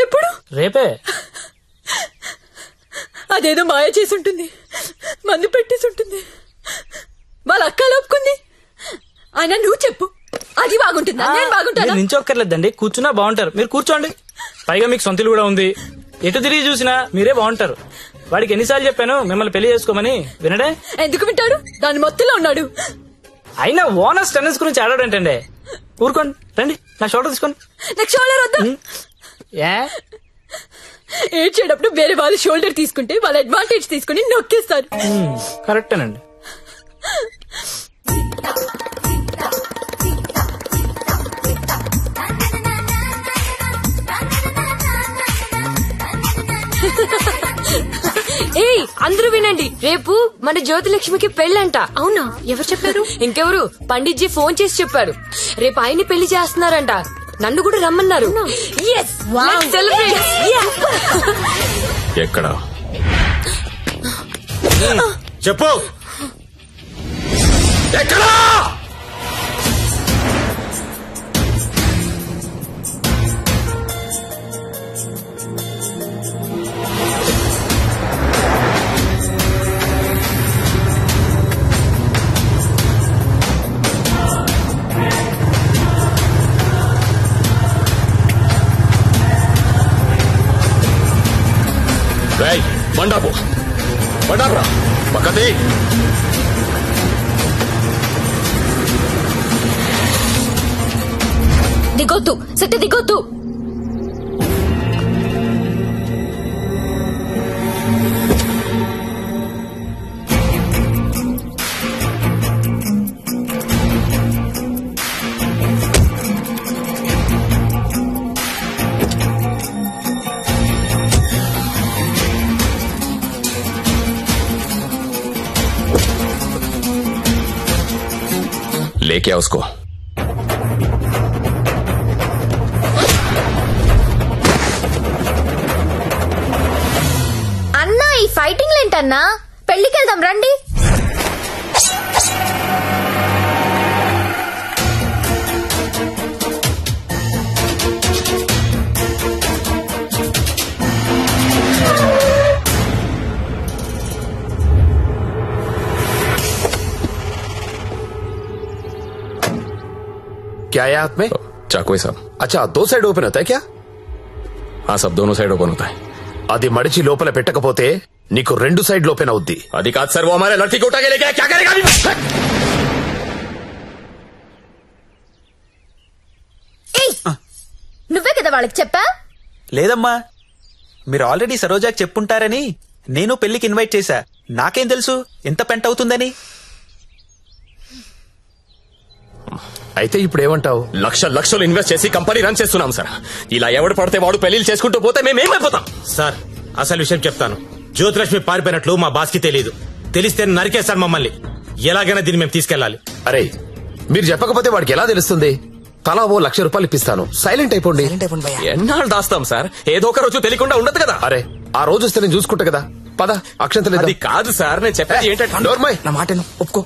ఎప్పుడు? రేపే. అదేదో మాయ చేసి ఉంటుంది, మందు పెట్టేసి ఉంటుంది, వాళ్ళ అక్క లోపుకుంది. ఆయన నువ్వు చెప్పు, అది బాగుంటుందా నేను బాగుంటాను? నించొక్కర్లేదండి, కూర్చున్నా బాగుంటారు. మీరు కూర్చోండి. పైగా మీకు సొంతలు కూడా ఉంది. ఎటు తిరిగి చూసినా మీరే బాగుంటారు. వాడికి ఎన్నిసార్లు చెప్పాను మిమ్మల్ని పెళ్లి చేసుకోమని, వినడే? ఎందుకు వింటాడు? దాని మొత్తంలో ఉన్నాడు. అయినా ఓనర్స్ టెన్నిస్ గురించి ఆడాడంటండి. ఊరుకోండి, రండి నా షోల్డర్ తీసుకోండి. నాకు షోల్డర్ వద్దా? ఏడ్చేటప్పుడు వేరే వాళ్ళ షోల్డర్ తీసుకుంటే వాళ్ళ అడ్వాంటేజ్ తీసుకుని నొక్కేస్తారు. కరెక్టేనండి. ఏయ్ అందరూ వినండి, రేపు మన జ్యోతిలక్ష్మికి పెళ్ళంట. అవునా? ఎవరు చెప్పారు? ఇంకెవరు, పండిట్జీ ఫోన్ చేసి చెప్పాడు. రేపు ఆయన్ని పెళ్లి చేస్తున్నారంట. నన్ను కూడా రమ్మన్నారు. ఎక్కడ చెప్పు, ఎక్కడా? బండాపు బండాపురా పక్కతే. దిగొద్దు సత్య, దిగొద్దు. लेके आओ उसको। అన్నా ఈ ఫైటింగ్ ఏంటన్నా? పెళ్లికి వెళ్దాం రండి. क्या है हाथ में? चाकू है साहब। अच्छा, दो साइड ओपन होता है क्या? हाँ सब दोनों साइड ओपन होता है. అది మడిచి లోపల పెట్టకపోతే నీకు రెండు సైడ్ ఓపెన్ అవుద్ది. అది కాదు సార్, वो हमारे लड़की को उठा के लेके क्या करेगा? నువ్వే కదా వాళ్ళకి చెప్పా? లేదమ్మా, మీరు ఆల్రెడీ సరోజాకి చెప్పుంటారని నేను పెళ్లికి ఇన్వైట్ చేశా. నాకేం తెలుసు ఎంత పెంట అవుతుందని. అయితే ఇప్పుడు ఏమంటావు? లక్షలు ఇన్వెస్ట్ చేసి కంపెనీ రన్ చేస్తున్నాం సార్. ఇలా ఎవడు పడితే వాడు పెళ్లిళ్ళు చేసుకుంటూ పోతే మేమేమైపోతాం సార్? అసలు విషయం చెప్తాను. జ్యోతిలక్ష్మి పారిపోయినట్లు మా బాస్ కి తెలీదు. తెలిస్తే నరికేస్తాడు మమ్మల్ని. ఎలాగైనా దీన్ని మేము తీసుకెళ్లాలి. అరే మీరు చెప్పకపోతే వాడికి ఎలా తెలుస్తుంది? తలా ఓ ₹1,00,000 ఇప్పిస్తాను, సైలెంట్ అయిపోండి. ఎన్నాళ్ళు దాస్తాం సార్? ఏదో ఒక రోజు తెలియకుండా ఉండదు కదా. అరే ఆ రోజు వస్తే నేను చూసుకుంటా కదా. పద అక్షంతలు. అది కాదు సార్, నేను చెప్పేది ఏంటంటే నోర్మై నా మాట ఒప్పుకో.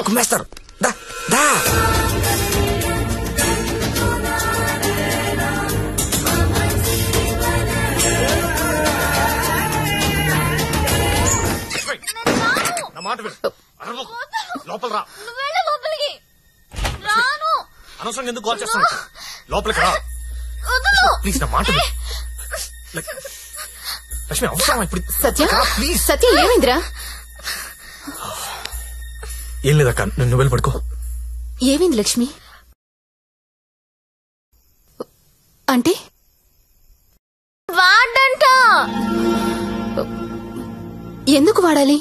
కుమ్మేస్తారు. లోపల రా. అనవసరం ఎందుకు కాల్ చేస్తాను? లోపలికి రా ప్లీజ్. నా మాట లక్ష్మి, అవసరం ఇప్పుడు? సత్య సత్య ఏమైందిరా? ఏం లేదక్క, నువ్వు వెళ్ళి పడుకో. ఏమైంది లక్ష్మి? అంటే వాడంట. ఎందుకు వాడాలి?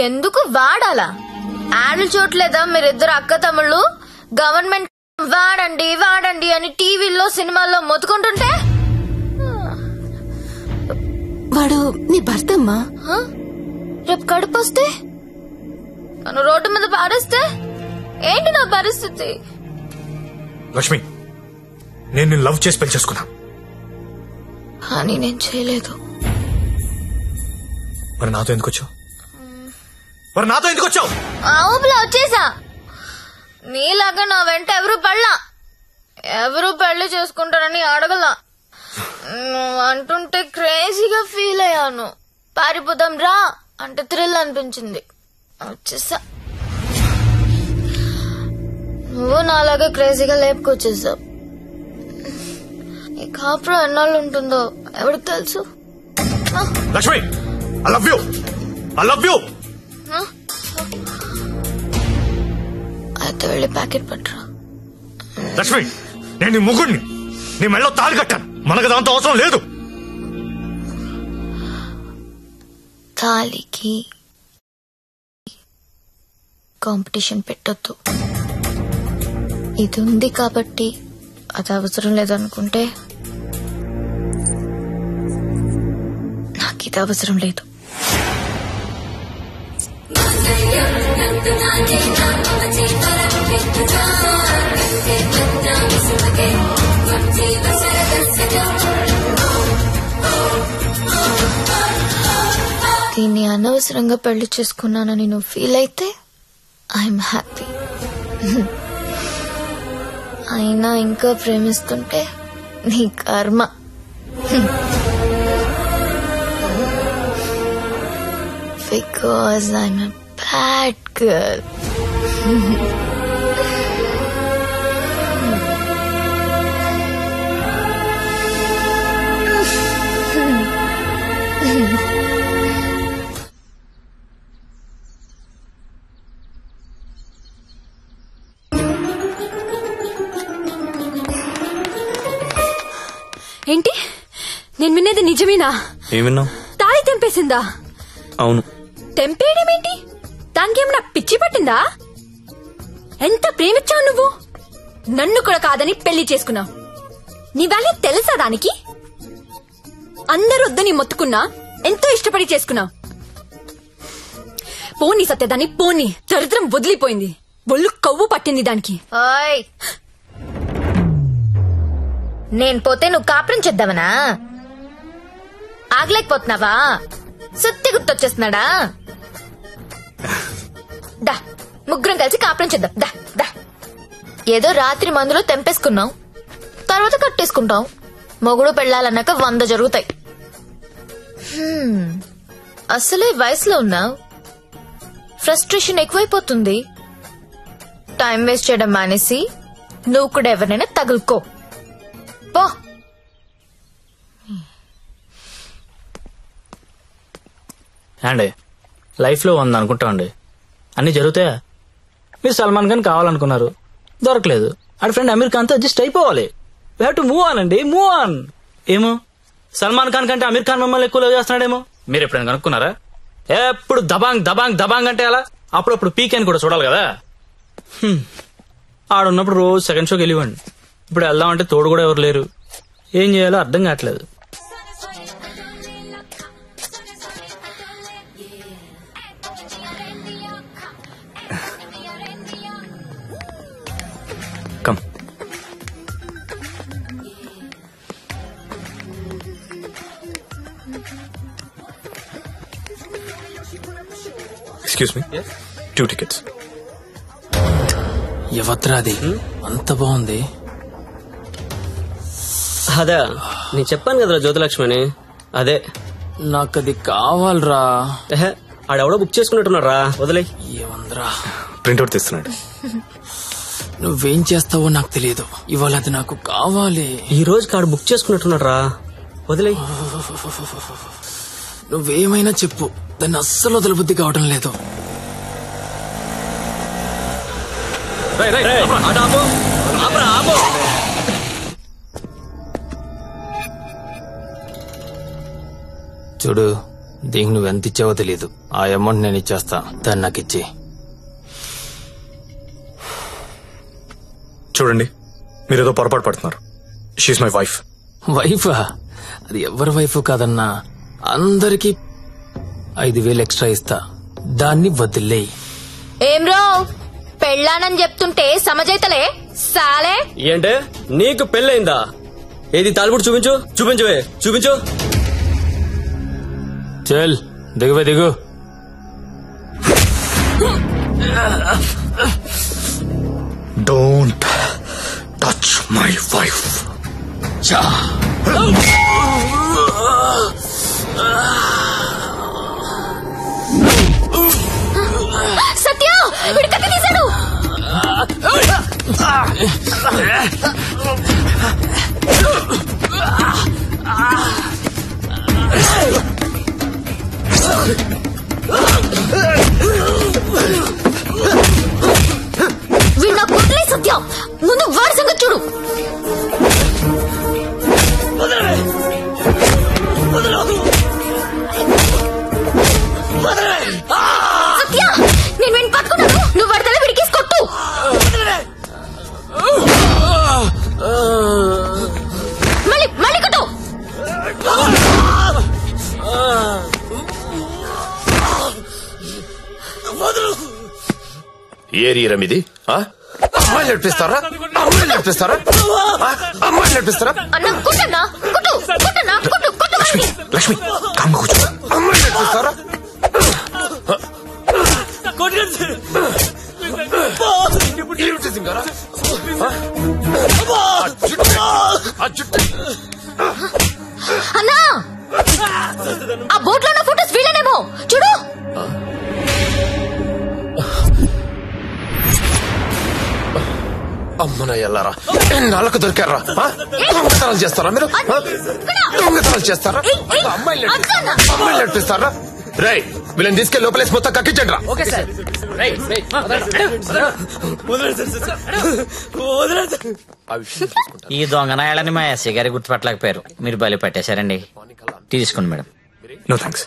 ఎందుకు వాడాలా? యాడ్లు చూడలేదా మీరిద్దరు అక్క తమ్ముళ్ళు? గవర్నమెంట్ వాడండి వాడండి అని టీవీల్లో సినిమాల్లో మొత్తుకుంటుంటే. వాడు నీ భర్త అమ్మా. రేపు కడుపు వస్తే నన్ను రోడ్డు మీద పారేస్తే ఏంటి నా పరిస్థితి? లక్ష్మి, నేను లవ్ చేసి పెళ్లి చేసుకున్నా. అని నేను చేయలేదు. మరి నాతో ఎందుకు వచ్చావు? ఊపిలో వచ్చేసా. నీలాగా నా వెంట ఎవరు పడలా. ఎవరు పెళ్లి చేసుకుంటారని అడగలా. అంటుంటే క్రేజీగా ఫీల్ అయ్యాను. పారిపోదాం రా అంటే థ్రిల్ అనిపించింది, వచ్చేసా. నువ్వు నాలాగే క్రేజీగా లేపుకొచ్చేసావు. ఈ కాపురం ఎన్నాళ్ళు ఉంటుందో ఎవరికి తెలుసు. Lakshmi, I love you, I love you. అయితే వెళ్ళి ప్యాకెట్ పట్టరా. లక్ష్మి, నేను నీ ముగ్గుడిని, నీ మెళ్ళో తాళి కట్టాను. మనకు దాంతో అవసరం లేదు. తాళికి కాంపిటీషన్ పెట్టొద్దు. ఇది ఉంది కాబట్టి అది అవసరం లేదనుకుంటే నాకు ఇది అవసరం లేదు. దీన్ని అనవసరంగా పెళ్లి చేసుకున్నానని నువ్వు ఫీల్ అయితే ఐఎమ్ హ్యాపీ. అయినా ఇంకా ప్రేమిస్తుంటే నీ కర్మ. Because I'm a bad girl. ఏంటి, నేను వినేది నిజమేనా? ఏమిన్నావు? తాళి తెంపేసిందా? అవును. తెంపేయడమేంటి? దానికేమన్నా పిచ్చి పట్టిందా? ఎంత ప్రేమించావు నువ్వు? నన్ను కూడా కాదని పెళ్లి చేసుకున్నావు. నీ వాల్యూ తెలుసా దానికి? అందరూ వద్దని మొత్తుకున్నా ఎంతో ఇష్టపడి చేసుకున్నావు. పోనీ సత్యదాన్ని, పోనీ. దరిద్రం వదిలిపోయింది, ఒళ్ళు కొవ్వు పట్టింది దానికి. నేను పోతే నువ్వు కాపురం చేద్దామనా? ఆగలేకపోతున్నావా? సుత్తి గుర్తొచ్చేస్తున్నాడా? దా, ముగ్గురం కలిసి కాపురం చేద్దాం. దా దా. ఏదో రాత్రి మందులో తెంపేసుకున్నాం, తర్వాత కట్టేసుకుంటాం. మొగుడు పెళ్ళాలన్నాక 100 జరుగుతాయి. అసలే వయసులో ఉన్నావు, ఫ్రస్ట్రేషన్ ఎక్కువైపోతుంది. టైం వేస్ట్ చేయడం మానేసి నువ్వు కూడా ఎవరినైనా తగులుకో పో. అండి, లైఫ్ లో 100 అనుకుంటామండి, అన్ని జరుగుతాయా? మీరు సల్మాన్ ఖాన్ కావాలనుకున్నారు, దొరకలేదు. ఆడి ఫ్రెండ్ అమీర్ ఖాన్ తో అడ్జస్ట్ అయిపోవాలి. We have to move on అండి, మూవ్ ఆన్. ఏమో సల్మాన్ ఖాన్ కంటే అమీర్ ఖాన్ మమ్మల్ని ఎక్కువ లవ్ చేస్తున్నాడేమో. మీరు ఎప్పుడైనా కనుక్కున్నారా? ఎప్పుడు దబాంగ్ దబాంగ్ దబాంగ్ అంటే అలా అప్పుడప్పుడు పీక్ అని కూడా చూడాలి కదా. ఆడున్నప్పుడు రోజు సెకండ్ షోకి వెళ్ళివ్వండి. ఇప్పుడు వెళ్దామంటే తోడు కూడా ఎవరు లేరు. ఏం చేయాలో అర్థం కావట్లేదు. కమ్. Excuse me, 2 tickets. ఎవత్రాది అంత బాగుంది? అదే నేను చెప్పాను కదరా జ్యోతిలక్ష్మి అని. అదే నాకది కావాలరా. ఆడెవడో బుక్ చేసుకున్నట్టున్నాడు రా, వదిలే. ఏమందరా, ప్రింట్అవుట్ తీస్తున్నాడు. నువ్వేం చేస్తావో నాకు తెలియదు, ఇవాళ అది నాకు కావాలి. ఈ రోజు కాడు బుక్ చేసుకున్నట్టున్నాడు రా, వదిలే. నువ్వేమైనా చెప్పు, దాన్ని అస్సలు వదలబుద్ధి కావడం లేదు. చూడు, దీనికి నువ్వెంత ఇచ్చావో తెలియదు. ఆ అమౌంట్ నేను ఇచ్చేస్తా, దాన్ని నాకు ఇచ్చి. చూడండి, మీరేదో పొరపాటు పడుతున్నారు. She is my wife. వైఫా? అది ఎవరి వైఫ్ కాదన్నా. అందరికి 5,000 ఎక్స్ట్రా ఇస్తా, దాన్ని వదిలేయి. ఏం రో, పెళ్ళానని చెప్తుంటే సమజైతలే సాలే. ఏంటే నీకు పెళ్ళయిందా? ఏది తాలిబుట్టు చూపించు, చూపించవే, చూపించు. చల్ దిగువే, దిగు. Don't touch my wife. చా సత్య వీడు కత్తి తీశాడు. వీడు నాకు వదిలే సత్య, ముందు వాడి సంగతి చూడు. సత్య నేను వీడిని పట్టుకున్నాను, నువ్వు వాడి తల విడికేసి కొట్టు. మళ్ళీ కొట్టు. ఏరియా ఇది అమ్మాయిలు నడిపిస్తారా? అమ్మాయిలు నడిపిస్తారా? అమ్మాయిలు నడిపిస్తారా? అన్న కొట్టన్నా, కొట్టు కొట్టన్నా, కొట్టు కొట్టు. లక్ష్మి కామ్గా కూర్చో. అమ్మాయిలు నడిపిస్తారా? అన్నా ఆ బోట్ లో ఉన్న ఫోటోస్ వీళ్ళనేమో చూడు. అమ్మన ఎల్లారా, ఎన్నాళ్ళకు దొరికారా? దొంగతనాలు చేస్తారా మీరు? దొంగతనాలు చేస్తారా? అమ్మాయిలు నడిపిస్తారా? రై వీళ్ళని తీసుకెళ్లి లోపలేసి మొత్తం కక్కించండి రా. ఈ దొంగనాయాలని మా ఎస్ఐ గారి గుర్తుపట్టలేకపోయారు. మీరు బలి పెట్టేశారండి. తీసుకోండి మేడం. No thanks.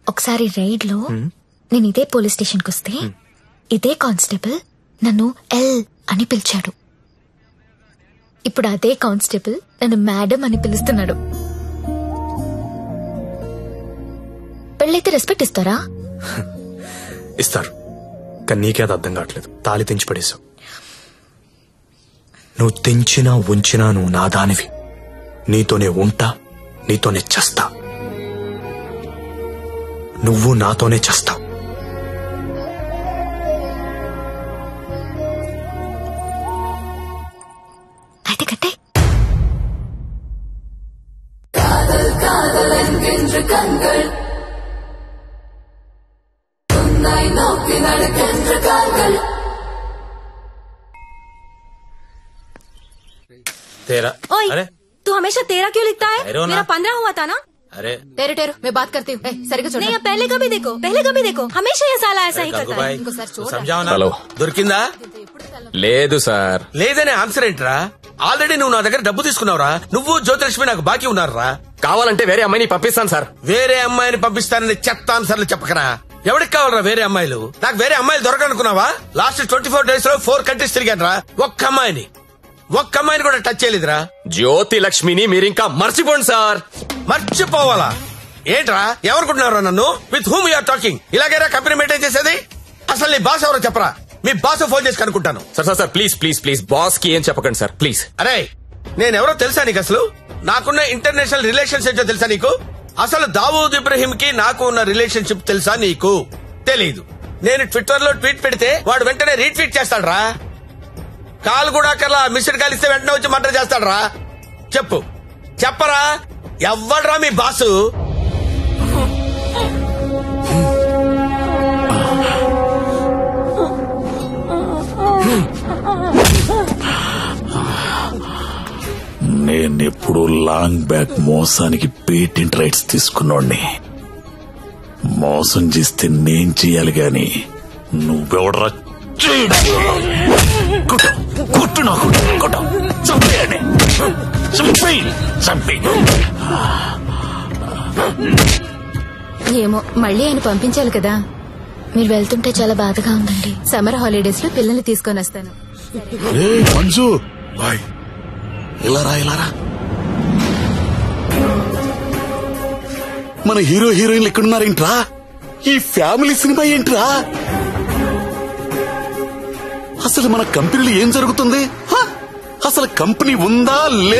ఒకసారి రైడ్ లో నేను ఇదే పోలీస్ స్టేషన్ కు వస్తే ఇదే కానిస్టేబుల్ నన్ను ఎల్ అని పిలిచాడు. ఇప్పుడు అదే కానిస్టేబుల్ నన్ను మేడం అని పిలుస్తున్నాడు. పెళ్ళైతే రెస్పెక్ట్ ఇస్తారా? ఇస్తారు, కానీ నీకే అది అర్థం కావట్లేదు. తాళి తెంచి పడేశావు. నువ్వు తెంచినా ఉంచినా నువ్వు నా దానివి. నీతోనే ఉంటా, నీతోనే చస్తా. నువ్వు నాతోనే చస్తావు. అయితే కట్టే. तेरा अरे तू हमेशा तेरा क्यों लिखता है? ठहरो ना। मेरा 15 हुआ था ना. अरे टेरू मैं बात करती हूँ. सरिगा छोड़. नहीं पहले कभी देखो हमेशा ये साला ऐसा ही करता है. समझाओ ना. హలో. దొరికిందా? లేదు సార్. లేదనే ఆన్సర్ ఏంట్రా? ఆల్రెడీ నువ్వు నా దగ్గర డబ్బు తీసుకున్నావురా. నువ్వు జ్యోతిలక్ష్మి నాకు బాకీ ఉన్నారా? కావాలంటే వేరే అమ్మాయిని పంపిస్తాను సార్. వేరే అమ్మాయిని పంపిస్తానని చెత్త ఆన్సర్లు చెప్పకరా. ఎవరికి కావాలరా వేరే అమ్మాయిలు? నాకు వేరే అమ్మాయిలు దొరకనుకున్నావా? లాస్ట్ 24 days లో 4 countries తిరిగాను రా. ఒక్క అమ్మాయిని కూడా టచ్ చేయలేదురా. జ్యోతి లక్ష్మిని మీరింకా మర్చిపోండి సార్. మర్చిపోవాలా ఏంట్రా? ఎవరుకుంటున్నారా నన్ను? With whom you are talking? ఇలాగైనా కంపెనీ మెయింటైన్ చేసేది? అసలు నీ బాస్ ఎవరో చెప్పరా. మీ బాస్ ఫోన్ చేసి కనుక్కుంటాను. సార్ ప్లీజ్ బాస్ కి ఏం చెప్పకండి సార్ ప్లీజ్. అరే నేనెవరో తెలుసా నీకు? అసలు నాకున్న ఇంటర్నేషనల్ రిలేషన్స్ ఏంటో తెలుసా నీకు? అసలు దావూద్ ఇబ్రహీం కి నాకు ఉన్న రిలేషన్షిప్ తెలుసా నీకు? తెలీదు. నేను ట్విట్టర్ లో ట్వీట్ పెడితే వాడు వెంటనే రీట్వీట్ చేస్తాడు రా. కాల్ కూడా కల్లా మిస్డ్ కాల్ ఇస్తే వెంటనే వచ్చి మర్డర్ చేస్తాడు రా. చెప్పరా ఎవ్వడ్రా మీ బాసు? నేనెప్పుడు లాంగ్ బ్యాక్ మోసానికి పేటెంట్ రైట్స్ తీసుకున్నోడ్ని. మోసం చేస్తే నేను చెయ్యాలి గాని నువ్వెవడరా? కొట్టు నాకు చంపేయండి. ఏమో మళ్ళీ ఆయన పంపించాలి కదా. మీరు వెళ్తుంటే చాలా బాధగా ఉందండి. సమ్మర్ హాలిడేస్ లో పిల్లల్ని తీసుకొని వస్తాను. మంజు ఇలారా మన హీరో హీరోయిన్లు ఎక్కడున్నారేంట్రా? ఈ ఫ్యామిలీ సినిమా ఏంట్రా? అసలు మన కంపెనీలో ఏం జరుగుతుంది? అసలు కంపెనీ ఉందా లేదా?